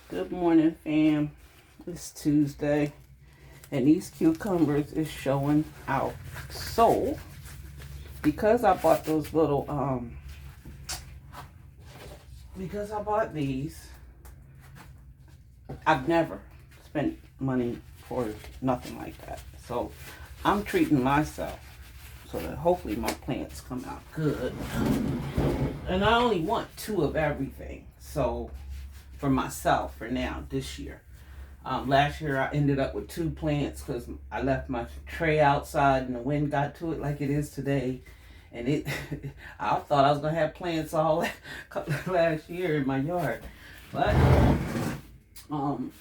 Good morning, fam. It's Tuesday, and these cucumbers is showing out. So, because I bought those little, because I bought these, I've never spent money for nothing like that. So, I'm treating myself so that hopefully my plants come out good. And I only want two of everything. So, for myself for now, this year. Last year I ended up with two plants because I left my tray outside and the wind got to it like it is today. And it, I thought I was gonna have plants all last year in my yard, but um,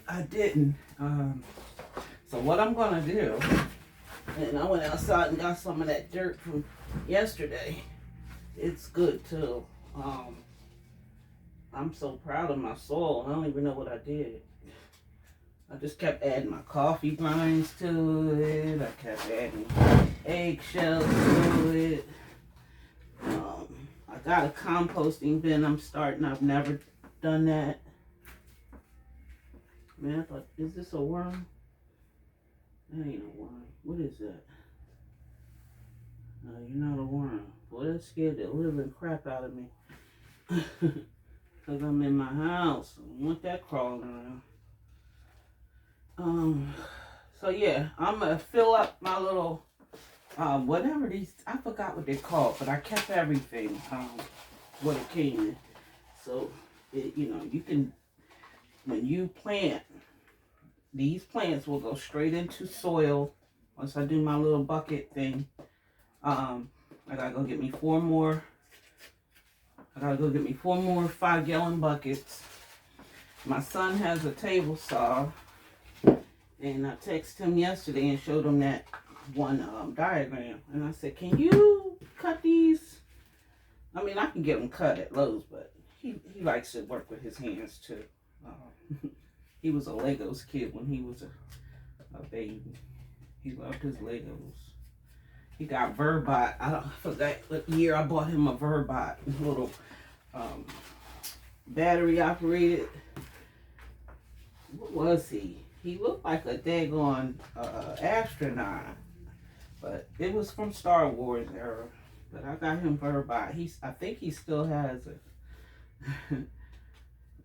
I didn't. So what I'm gonna do, and I went outside and got some of that dirt from yesterday. It's good too. I'm so proud of my soil. I don't even know what I did. I just kept adding my coffee grinds to it. I kept adding eggshells to it. I got a composting bin I'm starting. I've never done that. Man, I thought, is this a worm? That ain't a worm. What is that? No, you're not a worm. Boy, that scared the living crap out of me. Because I'm in my house. I don't want that crawling around. So yeah, I'm gonna fill up my little whatever these, I forgot what they're called, but I kept everything what it came in. So it, you can, when you plant, these plants will go straight into soil. Once I do my little bucket thing, I gotta go get me four more. I gotta go get me 4 more 5-gallon buckets. My son has a table saw, and I texted him yesterday and showed him that one diagram, and I said, "Can you cut these?" I mean, I can get them cut at Lowe's, but he likes to work with his hands too. He was a Legos kid when he was a baby. He loved his Legos. He got Verbot. I forgot what year I bought him a Verbot, little battery operated. What was he? He looked like a daggone astronaut, but it was from Star Wars era. But I got him Verbot. I think he still has it.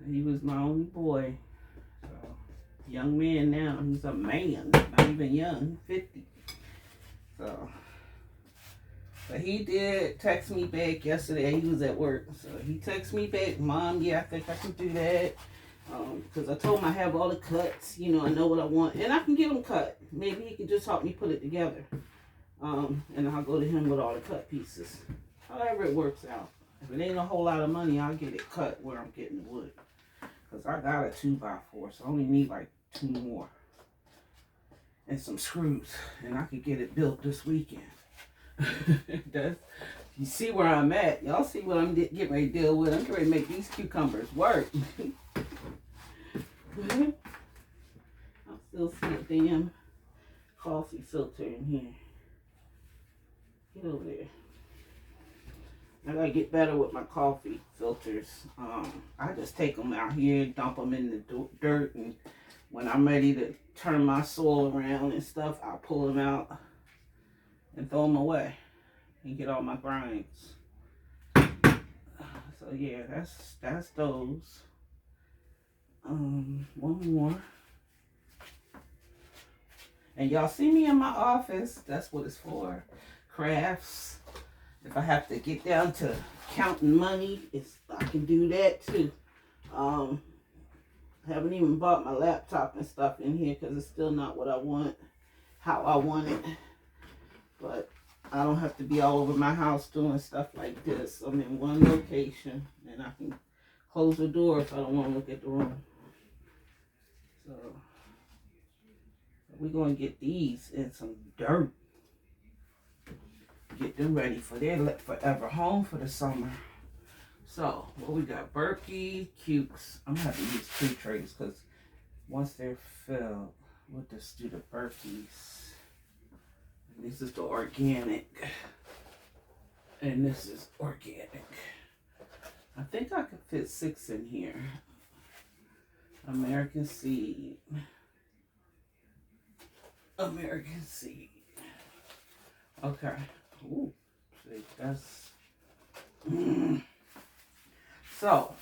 He was my only boy. So, young man now. He's a man, not even young, 50. So, but he did text me back yesterday. He was at work, so he texted me back, "Mom, yeah, I think I can do that." Because I told him I have all the cuts. I know what I want, and I can get them cut. Maybe he can just help me put it together. And I'll go to him with all the cut pieces. However it works out. If it ain't a whole lot of money, I'll get it cut where I'm getting the wood. Because I got a 2x4, so I only need like 2 more. And some screws. And I could get it built this weekend. You see where I'm at. Y'all see what I'm getting ready to deal with. I'm getting ready to make these cucumbers work. I still see a damn coffee filter in here. Get over there. I gotta get better with my coffee filters. I just take them out here, dump them in the dirt, and when I'm ready to turn my soil around and stuff, I'll pull them out and throw them away and get all my grinds. So yeah, that's those. One more. And y'all see me in my office. That's what it's for. Crafts. If I have to get down to counting money, I can do that too. I haven't even bought my laptop and stuff in here because it's still not what I want, how I want it. But I don't have to be all over my house doing stuff like this. I'm in one location and I can close the door if I don't want to look at the room. So we're going to get these in some dirt. Get them ready for their forever home for the summer. So, what we got? Berkey, Cukes. I'm going to have to use 2 trays because once they're filled, we'll just do the Berkeys. And this is the organic. And this is organic. I think I could fit 6 in here. American seed. American seed. Okay. Ooh, see, that's... So,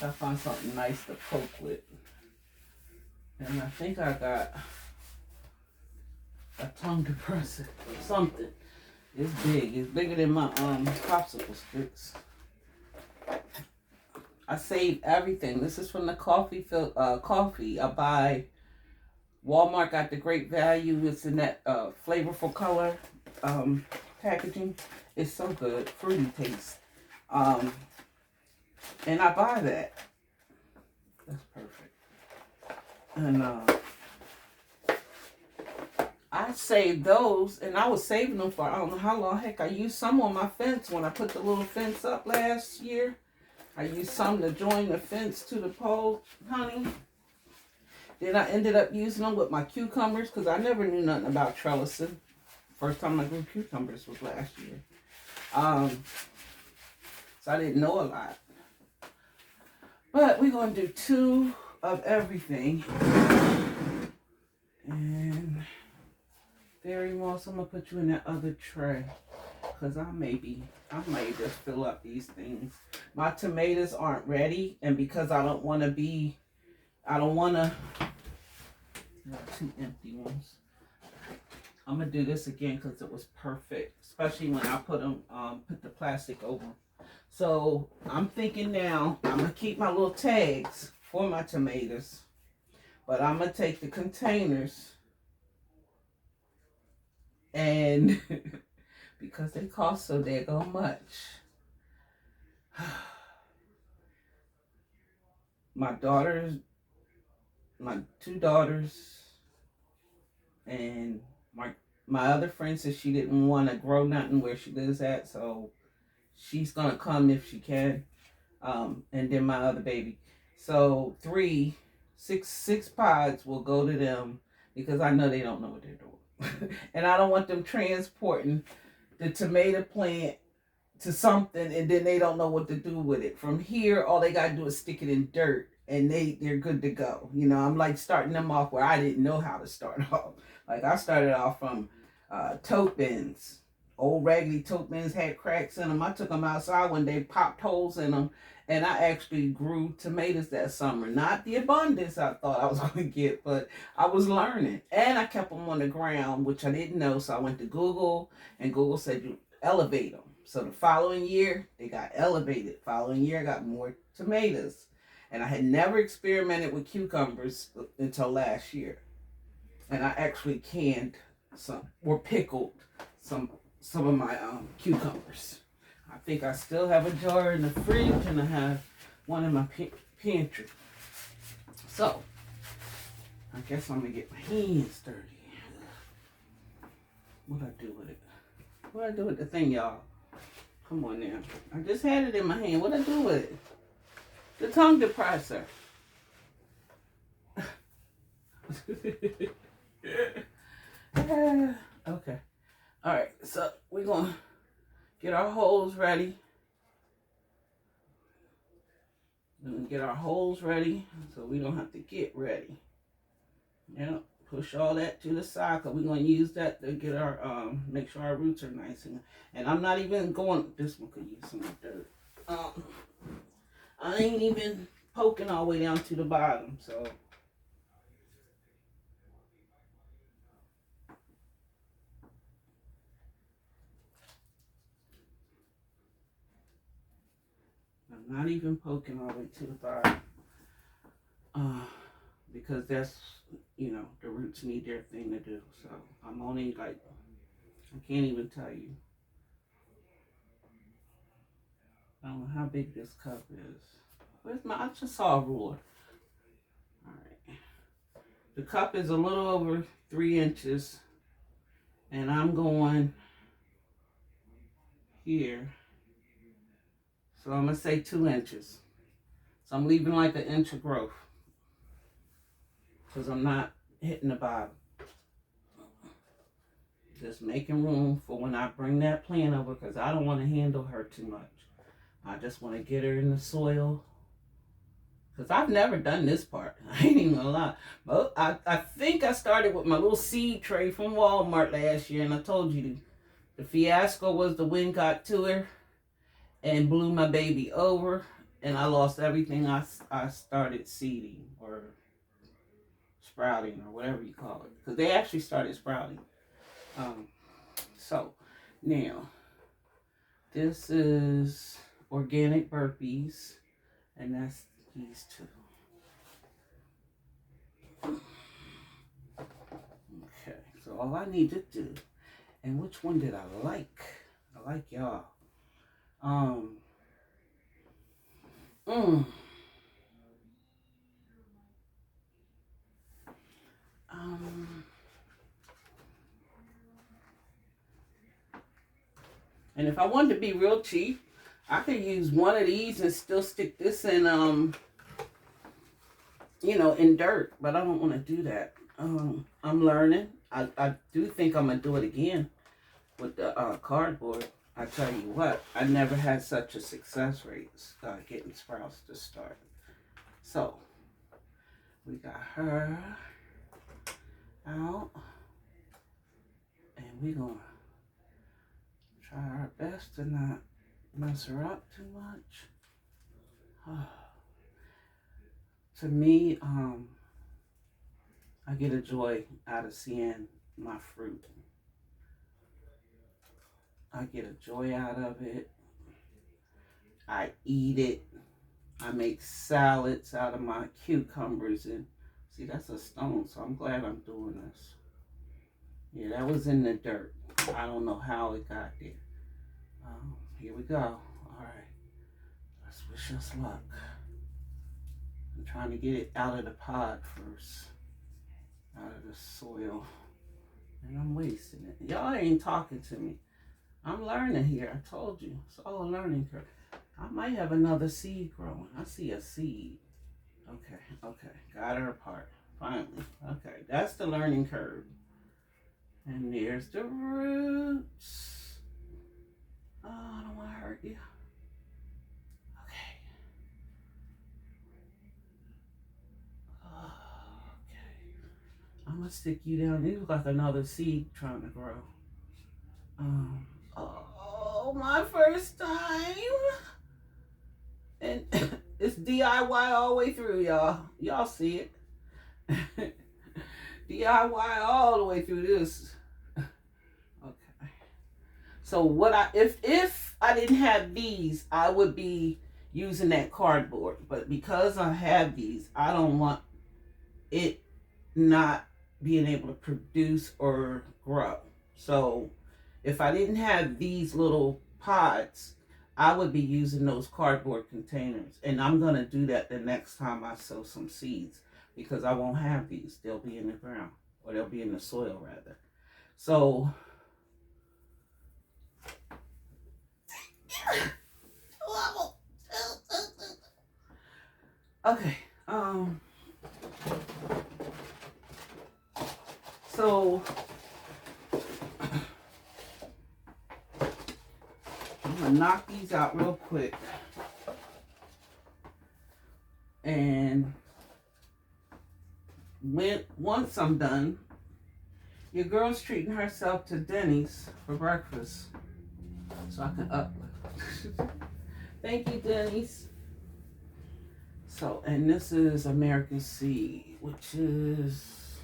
I find something nice to poke with. And I think I got a tongue depressor or something. It's big. It's bigger than my popsicle sticks. I saved everything. This is from the coffee I buy. Walmart got the great value. It's in that flavorful color packaging. It's so good. Fruity taste. And I buy that. That's perfect. And I saved those, and I was saving them for I don't know how long. Heck, I used some on my fence when I put the little fence up last year. I used some to join the fence to the pole, honey. Then I ended up using them with my cucumbers because I never knew nothing about trellising. First time I grew cucumbers was last year. So I didn't know a lot. But we're going to do 2 of everything. And Fairy Moss, I'm going to put you in that other tray. Because I might just fill up these things. My tomatoes aren't ready. And because I don't want to, I got 2 empty ones. I'm going to do this again because it was perfect. Especially when I put the plastic over them. So I'm thinking now, I'm going to keep my little tags for my tomatoes. But I'm going to take the containers and because they cost so daggone much. My 2 daughters, and my other friend said she didn't want to grow nothing where she lives at, so she's going to come if she can. And then my other baby. So 6 pods will go to them because I know they don't know what they're doing. And I don't want them transporting the tomato plant to something and then they don't know what to do with it. From here, all they got to do is stick it in dirt and they're good to go. You know, I'm like starting them off where I didn't know how to start off. Like I started off from tote bins. Old raggedy tote bins had cracks in them. I took them outside when they popped holes in them. And I actually grew tomatoes that summer. Not the abundance I thought I was going to get, but I was learning. And I kept them on the ground, which I didn't know. So I went to Google, and Google said you elevate them. So the following year, they got elevated. Following year, I got more tomatoes. And I had never experimented with cucumbers until last year. And I actually canned some, or pickled some of my cucumbers. I think I still have a jar in the fridge and I have one in my pantry. So, I guess I'm going to get my hands dirty. What I do with it? What I do with the thing, y'all? Come on now. I just had it in my hand. What I do with it? The tongue depressor. Okay. All right. So, we're going to get our holes ready. We're going to get our holes ready so we don't have to get ready. Yep. Push all that to the side because we're going to use that to get our, make sure our roots are nice. And I'm not even going, this one could use some dirt. I ain't even poking all the way down to the bottom, so. I'm not even poking all the way to the bottom. Because that's, you know, the roots need their thing to do. So I'm only like, I can't even tell you. I don't know how big this cup is. Where's my, I just saw a ruler. All right. The cup is a little over 3 inches. And I'm going here. So I'm going to say 2 inches. So I'm leaving like an inch of growth. Because I'm not hitting the bottom. Just making room for when I bring that plant over, because I don't want to handle her too much. I just want to get her in the soil. Because I've never done this part. I ain't even gonna lie. But I think I started with my little seed tray from Walmart last year. And I told you the fiasco was the wind got to her and blew my baby over. And I lost everything I started seeding or sprouting or whatever you call it. Because they actually started sprouting. So now, this is organic burpees. And that's these two. Okay, so all I need to do, and which one did I like? I like y'all. Mm, um, and if I wanted to be real cheap, I could use one of these and still stick this in, in dirt, but I don't want to do that. I'm learning. I do think I'm going to do it again with the cardboard. I tell you what, I never had such a success rate getting sprouts to start. So, we got her out, and we're going to try our best to not mess her up too much. To me, I get a joy out of seeing my fruit. I get a joy out of it. I eat it. I make salads out of my cucumbers. And see, that's a stone, so I'm glad I'm doing this. Yeah, that was in the dirt. I don't know how it got there. Here we go. All right. Let's wish us luck. I'm trying to get it out of the pod first. Out of the soil. And I'm wasting it. Y'all ain't talking to me. I'm learning here. I told you. It's all a learning curve. I might have another seed growing. I see a seed. Okay. Got her apart. Finally. Okay. That's the learning curve. And there's the roots. Oh, I don't want to hurt you. Okay. I'm going to stick you down. You look like another seed trying to grow. Oh, my first time. And it's DIY all the way through, y'all. Y'all see it. DIY all the way through this. Okay. So if I didn't have these, I would be using that cardboard. But because I have these, I don't want it not being able to produce or grow. So if I didn't have these little pods, I would be using those cardboard containers. And I'm going to do that the next time I sow some seeds, because I won't have these. They'll be in the ground, or they'll be in the soil rather. So okay. So I'm gonna knock these out real quick. And once I'm done, your girl's treating herself to Denny's for breakfast. So I can uplift. Thank you, Denny's. So, and this is American Seed, which is,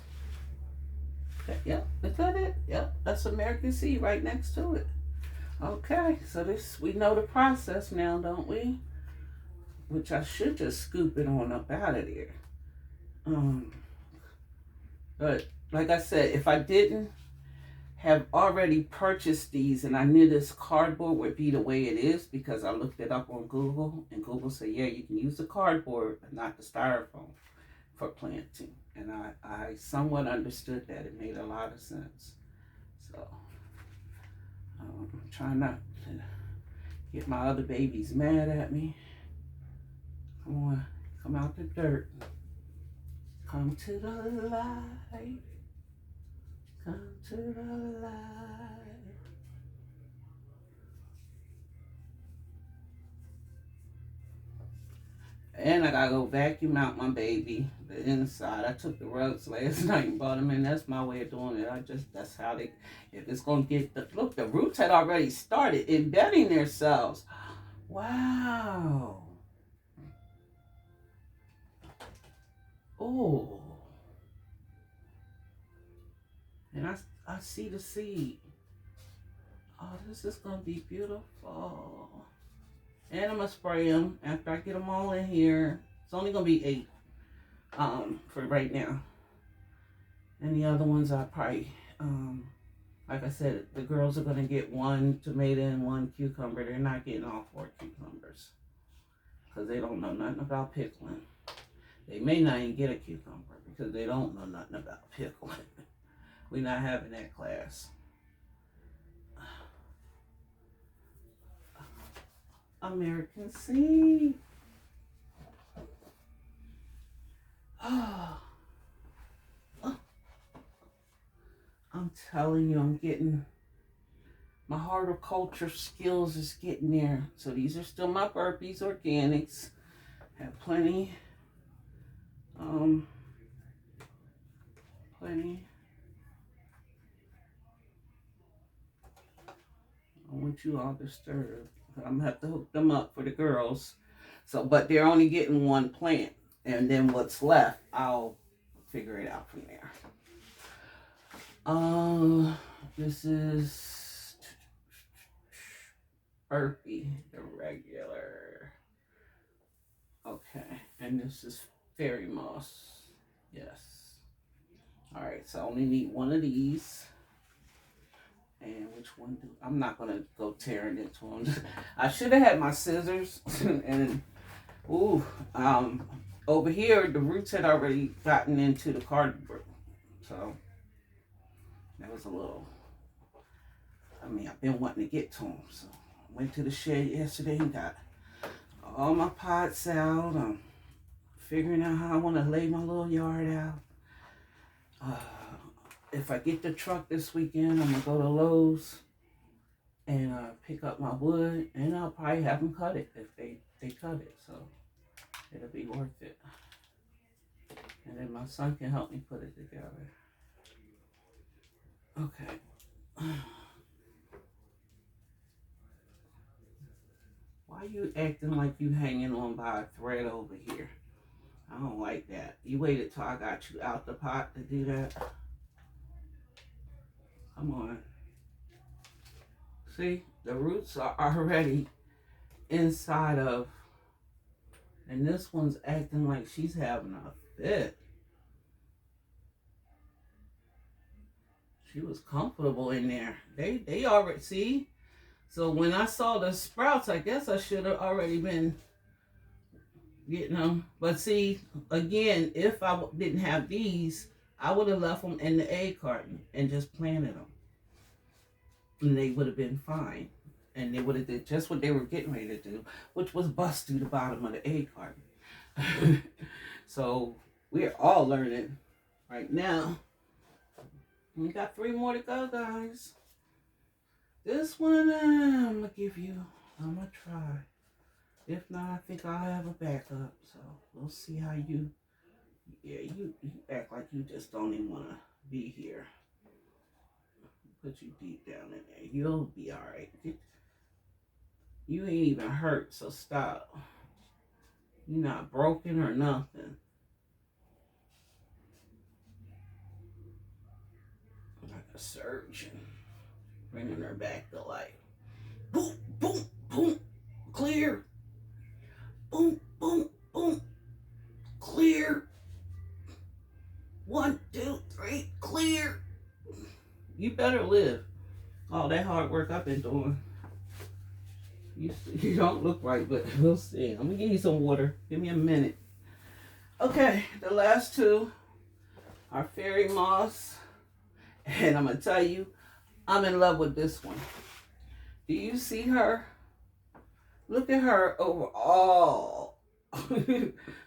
yep, is that it? Yep, that's American Seed right next to it. Okay, so this, we know the process now, don't we? Which I should just scoop it on up out of there. But like I said, if I didn't have already purchased these and I knew this cardboard would be the way it is, because I looked it up on Google, and Google said, yeah, you can use the cardboard but not the styrofoam for planting. And I somewhat understood that. It made a lot of sense. So I'm trying not to get my other babies mad at me. Come on, come out the dirt. Come to the light. Come to the light. And I gotta go vacuum out my baby, the inside. I took the rugs last night and brought them in. That's my way of doing it. That's how they, if it's gonna get, look, the roots had already started embedding themselves. Wow. Oh. And I see the seed. Oh, this is gonna be beautiful. And I'm gonna spray them after I get them all in here. It's only gonna be 8 for right now. And the other ones I probably like I said, the girls are gonna get 1 tomato and 1 cucumber. They're not getting all 4 cucumbers because they don't know nothing about pickling. They may not even get a cucumber because they don't know nothing about pickling. We're not having that class. American seed. Oh, I'm telling you, I'm getting, my horticulture skills is getting there. So these are still my burpees, organics. Have plenty. Plenty. I want you all disturbed. I'm gonna have to hook them up for the girls. So, but they're only getting 1 plant. And then what's left, I'll figure it out from there. This is burpee, the regular. Okay, and this is fairy moss. Yes. All right, so I only need 1 of these. And which one do I'm not gonna go tearing into them. I should have had my scissors and ooh, over here the roots had already gotten into the cardboard, so that was a little. I mean, I've been wanting to get to them, so I went to the shed yesterday and got all my pots out. I'm figuring out how I want to lay my little yard out. If I get the truck this weekend, I'm gonna go to Lowe's and pick up my wood, and I'll probably have them cut it if they cut it, so it'll be worth it. And then my son can help me put it together. Okay. Why are you acting like you hanging on by a thread over here? I don't like that. You waited till I got you out the pot to do that. Come on. See, the roots are already inside of, and this one's acting like she's having a fit. She was comfortable in there. They already, see? So when I saw the sprouts, I guess I should have already been getting them. But see, again, if I didn't have these, I would have left them in the egg carton and just planted them. And they would have been fine. And they would have did just what they were getting ready to do, which was bust through the bottom of the egg carton. So we're all learning right now. We got 3 more to go, guys. This one I'm gonna give you. I'm gonna try. If not, I think I'll have a backup. So we'll see how you. Yeah, you act like you just don't even want to be here. Put you deep down in there. You'll be all right. You ain't even hurt, so stop. You're not broken or nothing. Like a surgeon, bringing her back to life. Boom, boom, boom, clear. Boom, boom, boom, clear. 1, 2, 3, clear. You better live. All that hard work I've been doing. You don't look right, but we'll see. I'm gonna give you some water. Give me a minute. Okay, the last 2 are fairy moss. And I'm gonna tell you, I'm in love with this one. Do you see her? Look at her overall.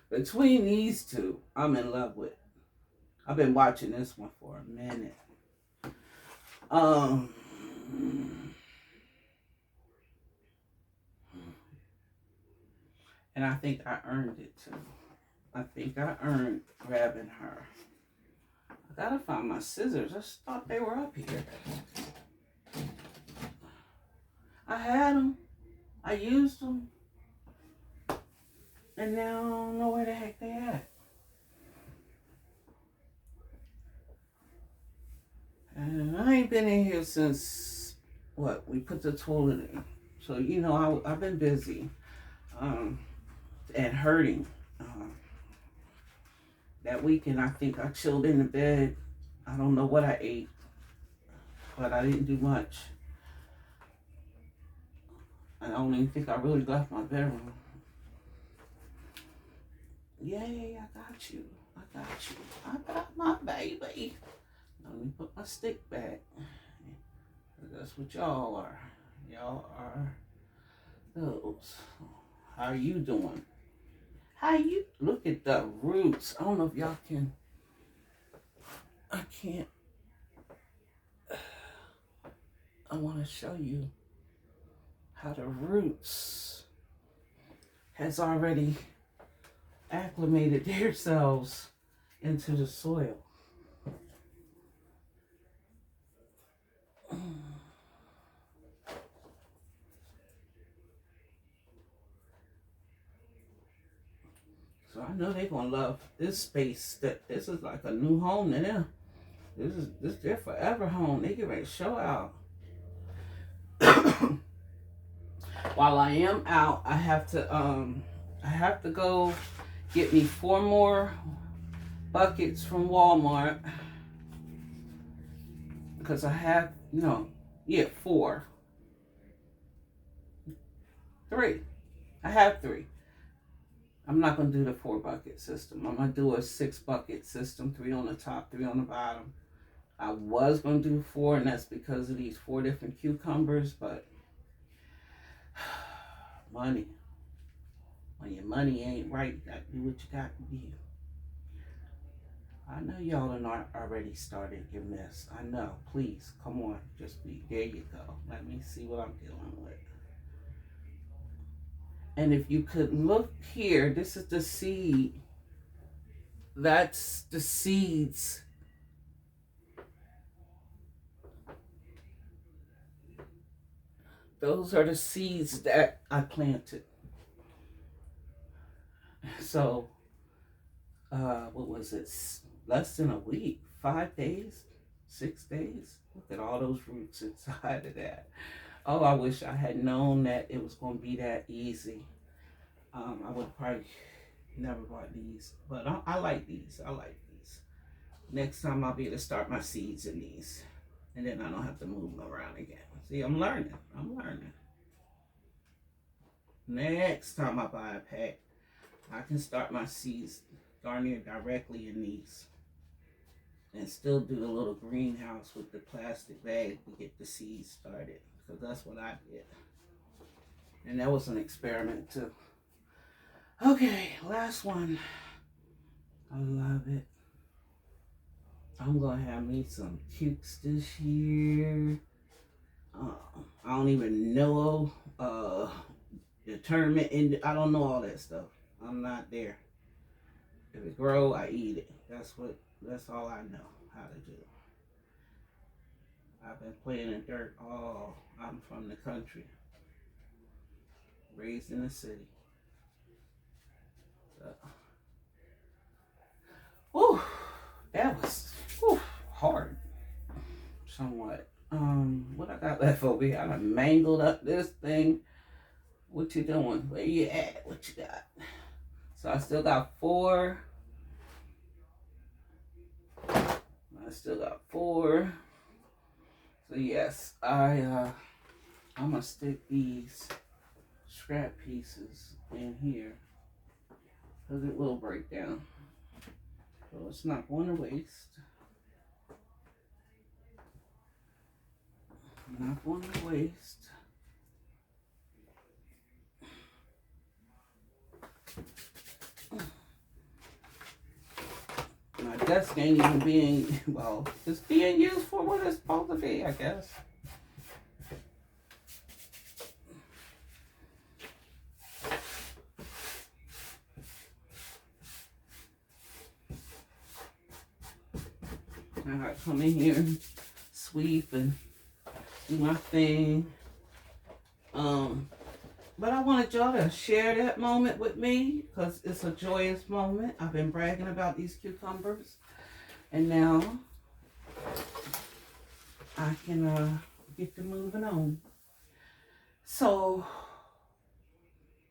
Between these 2, I'm in love with. I've been watching this one for a minute. Um, and I think I earned it too. I think I earned grabbing her. I gotta find my scissors. I just thought they were up here. I had them. I used them. And now I don't know where the heck they at. And I ain't been in here since, what, we put the toilet in. So, you know, I've been busy and hurting. That weekend, I think I chilled in the bed. I don't know what I ate, but I didn't do much. I don't even think I really left my bedroom. Yay, I got you. I got you. I got my baby. Let me put my stick back. That's what y'all are. Y'all are those. How are you doing? How you? Look at the roots. I don't know if y'all can. I can't. I want to show you how the roots has already acclimated themselves into the soil. So I know they're gonna love this space. That this is like a new home to them. This is their forever home. They get ready to show out. While I am out, I have to go get me 4 more buckets from Walmart because I have 4, 3. I have 3. I'm not gonna do the 4 bucket system. I'm gonna do a 6 bucket system, 3 on the top, 3 on the bottom. I was gonna do 4, and that's because of these 4 different cucumbers, but money. When your money ain't right, you gotta do what you got to do. I know y'all are not already started your mess. I know. Please, come on. Just be. There you go. Let me see what I'm dealing with. And if you could look here, this is the seed. That's the seeds. Those are the seeds that I planted. So, what was it? Less than a week, 5 days, 6 days. Look at all those roots inside of that. Oh, I wish I had known that it was going to be that easy. I would probably never bought these, but I like these. I like these. Next time I'll be able to start my seeds in these, and then I don't have to move them around again. See, I'm learning. I'm learning. Next time I buy a pack, I can start my seeds darn near directly in these, and still do a little greenhouse with the plastic bag to get the seeds started, because that's what I did. And that was an experiment too. Okay, last one. I love it. I'm gonna have me some cukes this year. I don't even know the tournament, and I don't know all that stuff. I'm not there. If it grow, I eat it. That's all I know how to do. I've been playing in dirt I'm from the country. Raised in the city. So, whew, that was hard. Somewhat. What I got left over here? I done mangled up this thing. What you doing? Where you at? What you got? So I still got 4. So yes, I'm gonna stick these scrap pieces in here because it will break down. So it's not going to waste. Not going to waste. My desk ain't even being, well, it's being used for what it's supposed to be, I guess. I gotta come in here and sweep and do my thing. But I wanted y'all to share that moment with me because it's a joyous moment. I've been bragging about these cucumbers, and now I can get to moving on. So,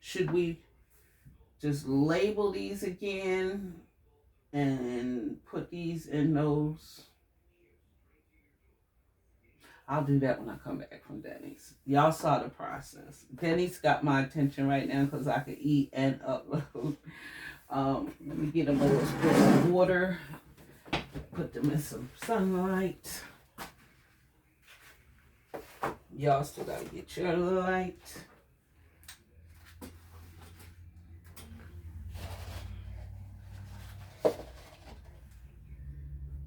should we just label these again and put these in those? I'll do that when I come back from Denny's. Y'all saw the process. Denny's got my attention right now because I could eat and upload. Let me get them a little bit of water. Put them in some sunlight. Y'all still gotta get your light.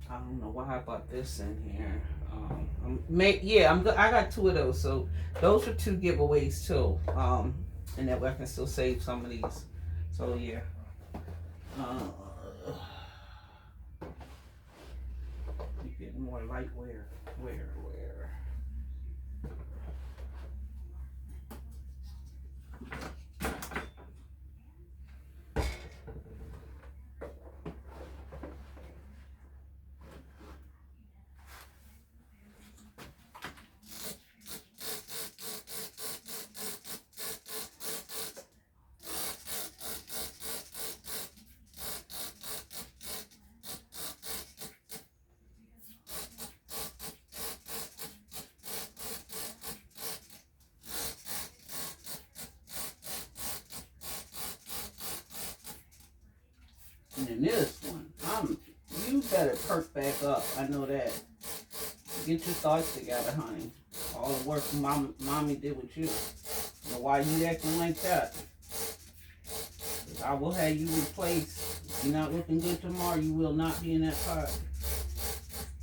I don't know why I bought this in here. I got 2 of those, so those are 2 giveaways too. And that way I can still save some of these. So yeah. You get more light. Where? And this one, you better perk back up. I know that. Get your thoughts together, honey. All the work mommy did with you. Now, why you acting like that? I will have you replaced. If you're not looking good tomorrow, you will not be in that pot.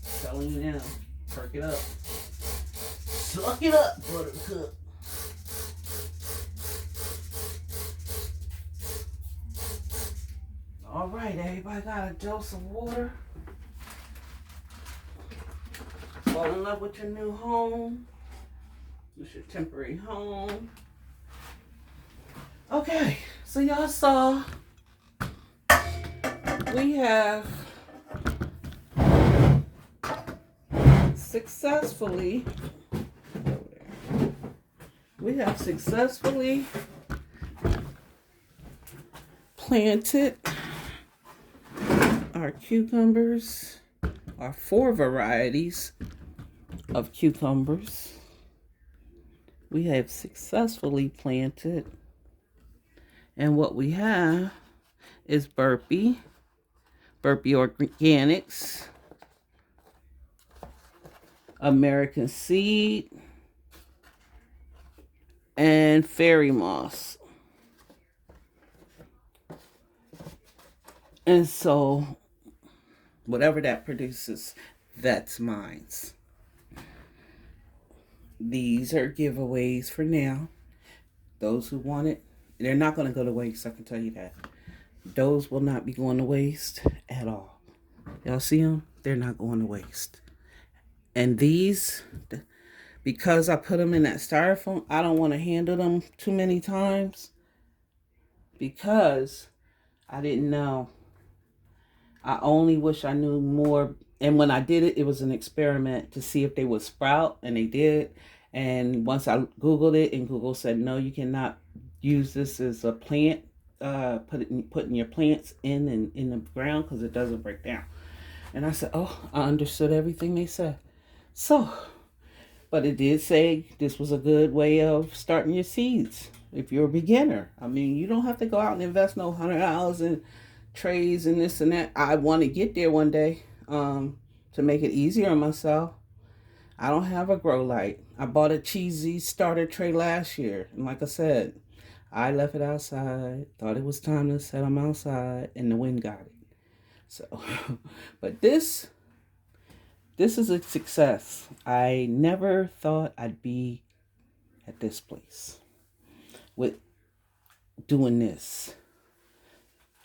I'm telling you now. Perk it up. Suck it up, buttercup. All right, everybody got a dose of water. Fall in love with your new home. It's your temporary home. Okay, so y'all saw we have successfully planted our cucumbers, our 4 varieties of cucumbers. We have successfully planted, and what we have is Burpee Organics, American Seed, and Fairy Moss. And so, whatever that produces, that's mine. These are giveaways for now. Those who want it, they're not going to go to waste, I can tell you that. Those will not be going to waste at all. Y'all see them? They're not going to waste. And these, because I put them in that styrofoam, I don't want to handle them too many times because I didn't know. I only wish I knew more. And when I did it, it was an experiment to see if they would sprout, and they did. And once I Googled it, and Google said, no, you cannot use this as a plant, putting your plants in the ground because it doesn't break down. And I said, oh, I understood everything they said. So, but it did say this was a good way of starting your seeds if you're a beginner. I mean, you don't have to go out and invest no $100 in trays and this and that. I want to get there one day to make it easier on myself. I don't have a grow light. I bought a cheesy starter tray last year, and like I said, I left it outside, thought it was time to set them outside, and the wind got it. So, but this is a success. I never thought I'd be at this place with doing this.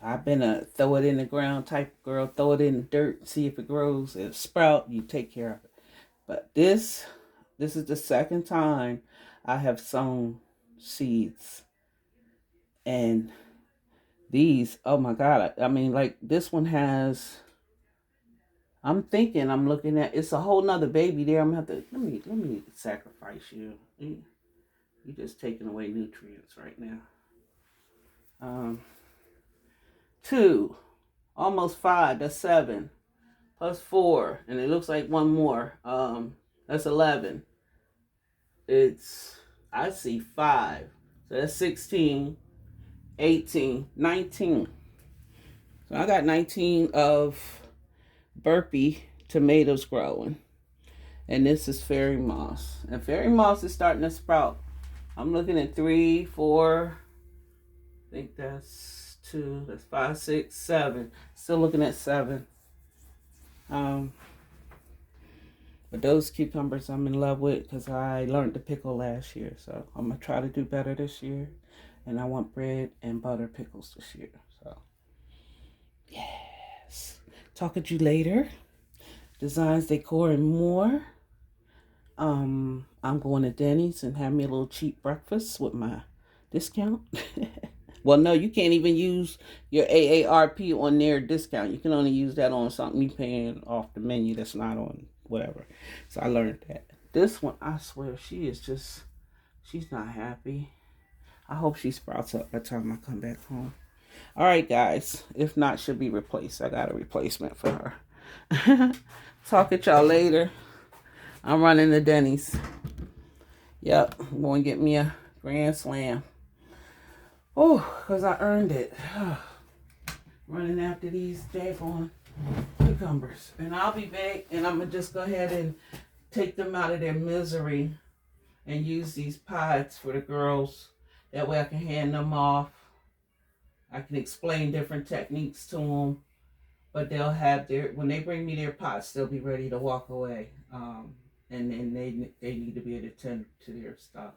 I've been a throw it in the ground type girl, throw it in the dirt, see if it grows, it sprout, you take care of it. But this is the second time I have sown seeds. And these, oh my God, I mean, like this one has, I'm thinking, I'm looking at, it's a whole nother baby there. I'm gonna have to, let me sacrifice you. You're just taking away nutrients right now. 2, almost 5, that's 7, plus 4, and it looks like one more. That's 11. It's, I see 5. So that's 16, 18, 19. So I got 19 of burpee tomatoes growing. And this is fairy moss. And fairy moss is starting to sprout. I'm looking at 3, 4, I think that's 2, that's 5, 6, 7. Still looking at 7. But those cucumbers I'm in love with because I learned to pickle last year. So I'm going to try to do better this year. And I want bread and butter pickles this year. So, yes. Talking to you later. Designs, decor, and more. I'm going to Denny's and have me a little cheap breakfast with my discount. Well, no, you can't even use your AARP on their discount. You can only use that on something you're paying off the menu that's not on whatever. So I learned that. This one, I swear, she's not happy. I hope she sprouts up by the time I come back home. All right, guys. If not, she'll be replaced. I got a replacement for her. Talk at y'all later. I'm running to Denny's. Yep, I'm going to get me a Grand Slam. Oh, because I earned it. Running after these daggone cucumbers. And I'll be back, and I'm going to just go ahead and take them out of their misery and use these pods for the girls. That way I can hand them off. I can explain different techniques to them. But they'll have when they bring me their pots, they'll be ready to walk away. And then they need to be able to tend to their stuff.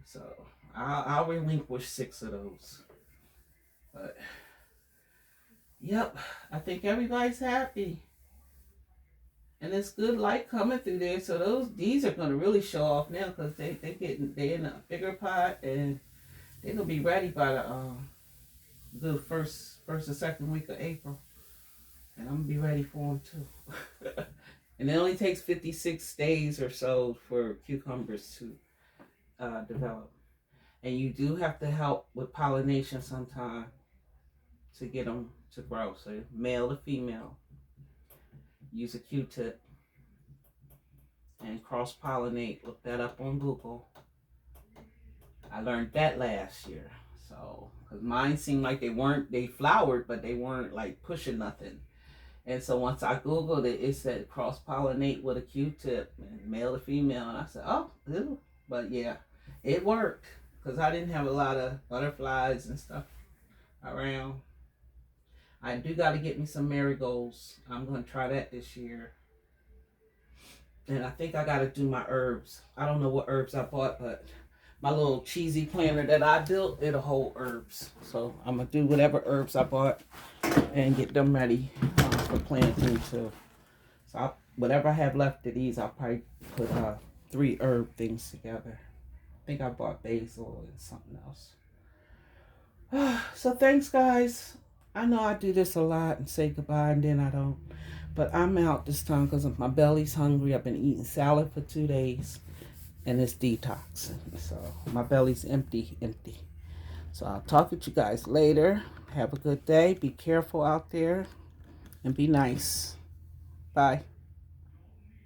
So I'll relinquish 6 of those. But yep, I think everybody's happy. And it's good light coming through there. So these are gonna really show off now because they in a bigger pot and they're gonna be ready by the first or second week of April. And I'm gonna be ready for them too. And it only takes 56 days or so for cucumbers to develop. And you do have to help with pollination sometime to get them to grow. So male to female. Use a Q-tip and cross-pollinate. Look that up on Google. I learned that last year. So, because mine seemed like they flowered, but they weren't like pushing nothing. And so once I Googled it, it said cross-pollinate with a Q-tip, and male to female. And I said, oh, ew. But yeah, it worked because I didn't have a lot of butterflies and stuff around. I do got to get me some marigolds. I'm going to try that this year. And I think I got to do my herbs. I don't know what herbs I bought, but my little cheesy planter that I built, it'll hold herbs. So I'm going to do whatever herbs I bought and get them ready for planting too. So whatever I have left of these, I'll probably put 3 herb things together. I think I bought basil and something else. So thanks, guys. I know I do this a lot and say goodbye and then I don't. But I'm out this time because my belly's hungry. I've been eating salad for 2 days. And it's detoxing. So my belly's empty. So I'll talk with you guys later. Have a good day. Be careful out there. And be nice. Bye.